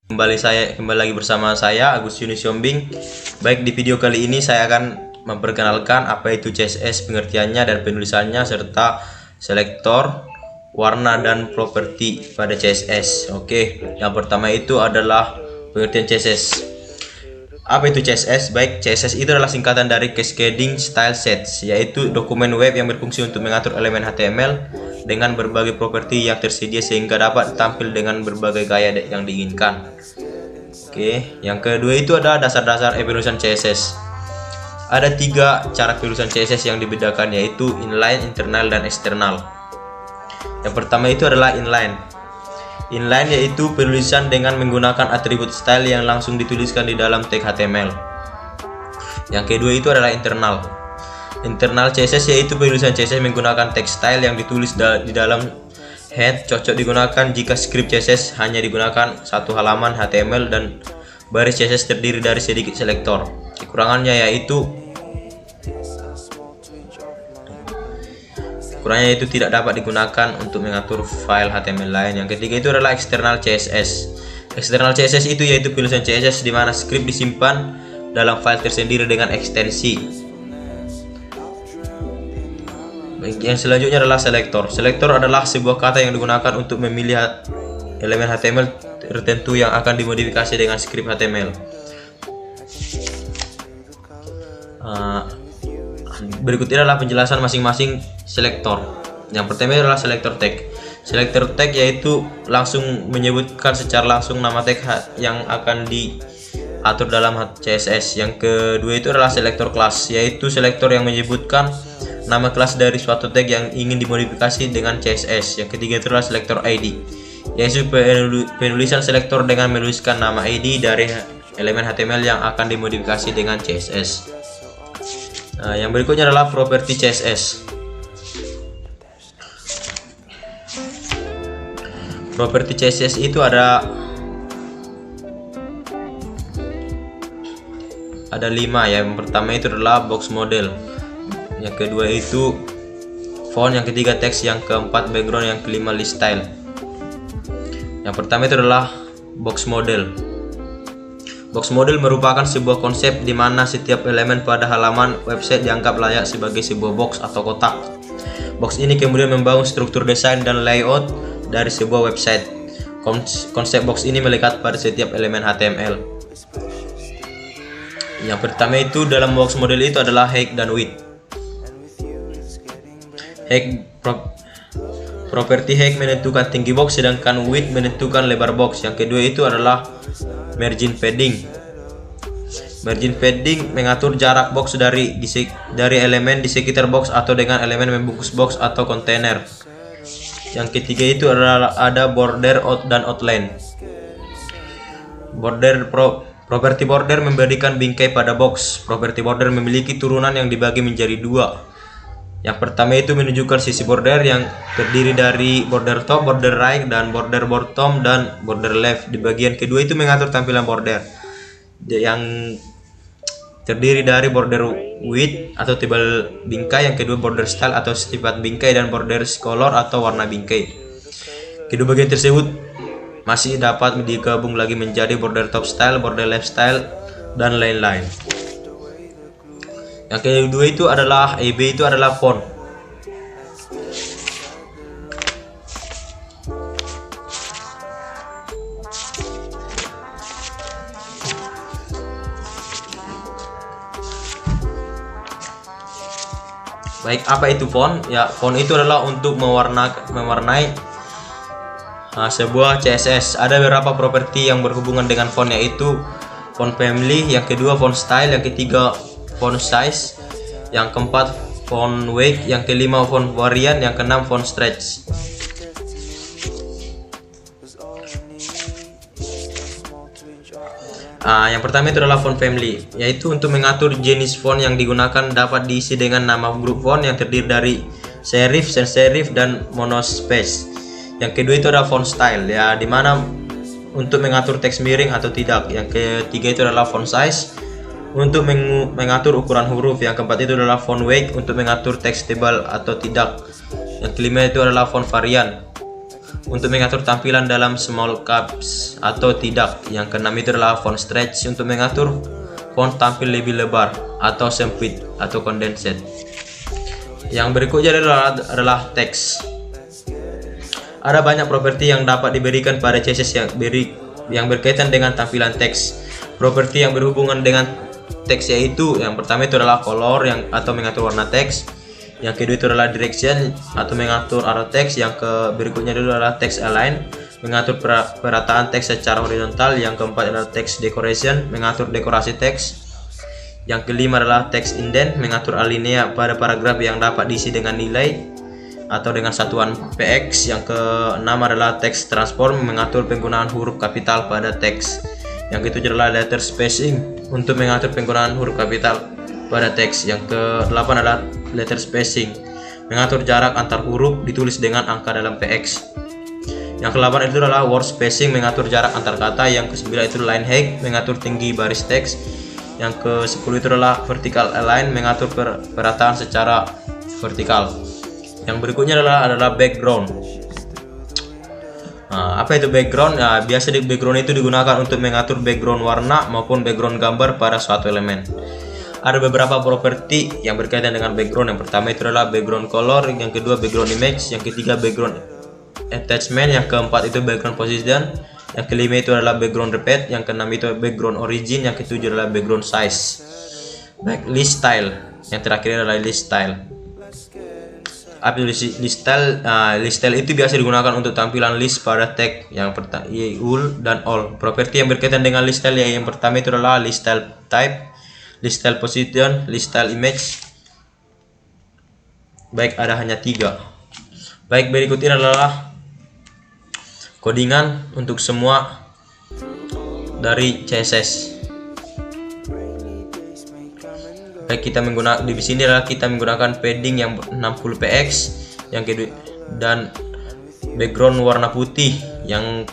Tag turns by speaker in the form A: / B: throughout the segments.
A: Kembali lagi bersama saya Agus Yunus Yombing. Baik, di video kali ini saya akan memperkenalkan apa itu CSS, pengertiannya dan penulisannya, serta selektor, warna dan properti pada CSS. Oke, yang pertama itu adalah pengertian CSS. Apa itu CSS? Baik, CSS itu adalah singkatan dari Cascading Style Sets, yaitu dokumen web yang berfungsi untuk mengatur elemen HTML dengan berbagai properti yang tersedia sehingga dapat tampil dengan berbagai gaya yang diinginkan. Oke, yang kedua itu ada dasar-dasar penulisan CSS. Ada 3 cara penulisan CSS yang dibedakan, yaitu inline, internal, dan eksternal. Yang pertama itu adalah inline. Inline yaitu penulisan dengan menggunakan atribut style yang langsung dituliskan di dalam tag HTML. Yang kedua itu adalah internal. Internal CSS yaitu penulisan CSS menggunakan tag style yang ditulis di dalam head, cocok digunakan jika script CSS hanya digunakan satu halaman HTML dan baris CSS terdiri dari sedikit selektor. Kekurangannya yaitu tidak dapat digunakan untuk mengatur file HTML lain. Yang ketiga itu adalah external CSS. External CSS itu yaitu penulisan CSS di mana script disimpan dalam file tersendiri dengan ekstensi. Yang selanjutnya adalah selektor. Selektor adalah sebuah kata yang digunakan untuk memilih elemen HTML tertentu yang akan dimodifikasi dengan script HTML. Berikut ini adalah penjelasan masing-masing selektor. Yang pertama adalah selektor tag. Selektor tag yaitu langsung menyebutkan secara langsung nama tag yang akan diatur dalam CSS. Yang kedua itu adalah selektor kelas, yaitu selektor yang menyebutkan nama kelas dari suatu tag yang ingin dimodifikasi dengan CSS. Yang ketiga itu adalah selektor ID, yaitu penulisan selektor dengan menuliskan nama ID dari elemen HTML yang akan dimodifikasi dengan CSS. Yang berikutnya adalah properti CSS. Properti CSS itu ada 5 ya. Yang pertama itu adalah box model. Yang kedua itu font, yang ketiga teks, yang keempat background, yang kelima list style. Yang pertama itu adalah box model. Box model merupakan sebuah konsep di mana setiap elemen pada halaman website dianggap layak sebagai sebuah box atau kotak. Box ini kemudian membangun struktur desain dan layout dari sebuah website. Konsep box ini melekat pada setiap elemen HTML. Yang pertama itu dalam box model itu adalah height dan width. Properti height menentukan tinggi box, sedangkan width menentukan lebar box. Yang kedua itu adalah margin padding. Margin padding mengatur jarak box dari elemen di sekitar box atau dengan elemen membungkus box atau kontainer. Yang ketiga itu adalah ada border dan outline. Properti border memberikan bingkai pada box. Properti border memiliki turunan yang dibagi menjadi 2. Yang pertama itu menunjukkan sisi border yang terdiri dari border top, border right, dan border bottom dan border left. Di bagian kedua itu mengatur tampilan border yang terdiri dari border width atau tebal bingkai, yang kedua border style atau sifat bingkai, dan border color atau warna bingkai. Kedua bagian tersebut masih dapat digabung lagi menjadi border top style, border left style, dan lain-lain. Yang kedua itu adalah EB, itu adalah font. Baik, apa itu font? Ya, font itu adalah untuk mewarnai sebuah CSS. Ada beberapa properti yang berhubungan dengan font, yaitu font family, yang kedua font style, yang ketiga font size, yang keempat font weight, yang kelima font variant, yang keenam font stretch. Yang pertama itu adalah font family, yaitu untuk mengatur jenis font yang digunakan dapat diisi dengan nama grup font yang terdiri dari serif, sans serif, dan monospace. Yang kedua itu adalah font style, ya, dimana untuk mengatur teks miring atau tidak. Yang ketiga itu adalah font size untuk mengatur ukuran huruf. Yang keempat itu adalah font weight untuk mengatur teks tebal atau tidak. Yang kelima itu adalah font variant. untuk mengatur tampilan dalam small caps atau tidak. Yang keenam itu adalah font stretch untuk mengatur font tampil lebih lebar atau sempit atau condensed. Yang berikutnya adalah teks. Ada banyak properti yang dapat diberikan pada CSS yang berkaitan dengan tampilan teks. Properti yang berhubungan dengan teks yaitu yang pertama itu adalah color atau mengatur warna teks. Yang kedua itu adalah direction atau mengatur arah teks. Yang berikutnya itu adalah text align, mengatur perataan teks secara horizontal. Yang keempat adalah text decoration, mengatur dekorasi teks. Yang kelima adalah text indent, mengatur alinea pada paragraf yang dapat diisi dengan nilai atau dengan satuan px. Yang keenam adalah text transform, mengatur penggunaan huruf kapital pada teks. Yang ketujuh adalah letter spacing, untuk mengatur penggunaan huruf kapital pada teks. Yang ke-8 adalah letter spacing, mengatur jarak antar huruf ditulis dengan angka dalam px. Yang ke-8 itu adalah word spacing, mengatur jarak antar kata. Yang ke-9 itu line height, mengatur tinggi baris teks. Yang ke-10 itu adalah vertical align, mengatur perataan secara vertikal. Yang berikutnya adalah background. Nah, apa itu background? Nah, biasa di background itu digunakan untuk mengatur background warna maupun background gambar pada suatu elemen. Ada beberapa properti yang berkaitan dengan background. Yang pertama itu adalah background color, yang kedua background image, yang ketiga background attachment, yang keempat itu background position, yang kelima itu adalah background repeat, yang keenam itu background origin, yang ketujuh adalah background size. Baik, list style. Yang terakhir adalah list style. Apa list style? List style itu biasa digunakan untuk tampilan list pada tag yang pertama all dan all. Properti yang berkaitan dengan list style yang pertama itu adalah list style type, list style position, list style image. Baik, ada hanya 3. Baik, berikut ini adalah codingan untuk semua dari CSS. Baik, kita menggunakan di sini adalah kita menggunakan padding yang 60 px, yang kedua dan background warna putih dan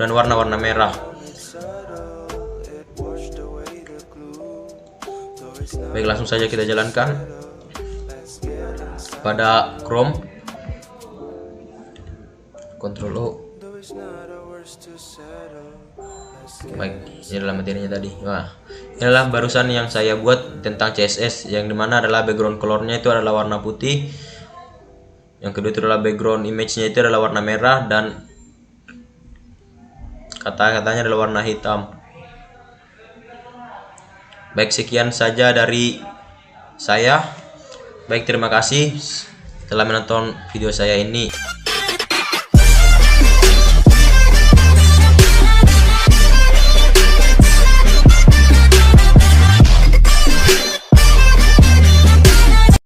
A: warna merah. Baik, langsung saja kita jalankan pada Chrome. Ctrl O. Baik, ini adalah materinya tadi. Wah, ini adalah barusan yang saya buat tentang CSS, yang dimana adalah background colornya itu adalah warna putih, yang kedua itu adalah background image-nya itu adalah warna merah, dan kata-katanya adalah warna hitam. Baik, sekian saja dari saya. Baik, terima kasih telah menonton video saya ini.